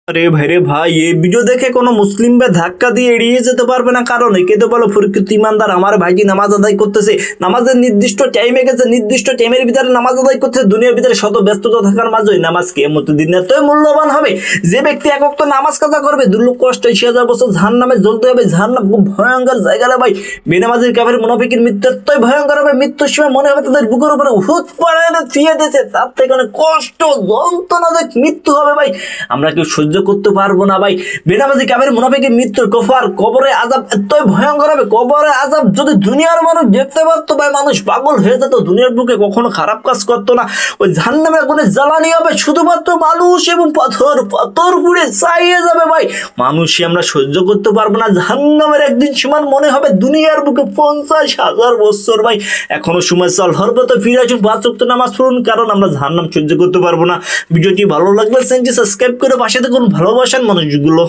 আরে ভাই রে ভাই, এই ভিডিও দেখে কোনো মুসলিম ভাই ধাক্কা দিয়ে এড়িয়ে যেতে পারবে না, কারণ একে তো বলো প্রকৃত ইমানদার আমার ভাইজি নামাজ আদায় করতেছে, নামাজের নির্দিষ্ট টাইমে গেছে, নির্দিষ্ট টাইমের ভিতরে নামাজ আদায় করতেছে। দুনিয়ার ভিতরে শত ব্যস্ততা থাকার মাঝেই নামাজ কিয়ামত দিন এতই মূল্যবান হবে যে ব্যক্তি এক ওয়াক্ত নামাজ কাজা করবে 2,80,000 বছর জাহান্নামে জ্বলতে হবে। জাহান্নাম খুব ভয়ঙ্কর জায়গা রে ভাই। বেনামাজির কাফের মুনাফিকের মৃত্যু এতই ভয়ঙ্কর হবে, মৃত্যুর সময় মনে হবে তাদের বুকের উপরে হুট পড়ে থিয়ে দিয়েছে, তার থেকে অনেক কষ্ট যন্ত্রণা যে মৃত্যু হবে ভাই, আমরা কেউ সহ্য করতে পারবো না ভাই। বেনামাজি কাফের মুনাফিকের মৃত্যুর কবরে আযাব এতই ভয়ঙ্কর হবে, কবরে আযাব যদি দুনিয়ার মানুষ দেখতে পারতো ভাই, মানুষ পাগল হয়ে যেত, দুনিয়ার বুকে কখনো খারাপ কাজ করতো না। ওই জাহান্নামের আগুনে জ্বালানি হবে শুধুমাত্র মানুষ এবং পাথর, পাথর পুড়ে চাইয়ে যাবে ভাই। মানুষই আমরা সহ্য করতে পারবো না। জাহান্নামের একদিন সমান মনে হবে দুনিয়ার বুকে 50,000 বছর ভাই। এখনো সময় চল, হরবত ফিরে আসুন, 5 ওয়াক্ত নামাজ পড়ুন, কারণ আমরা জাহান্নাম সহ্য করতে পারবো না। ভিডিওটি ভালো লাগলে চ্যানেলটি সাবস্ক্রাইব করে পাশে থাকুন, ভালোবাসান মানুষগুলো।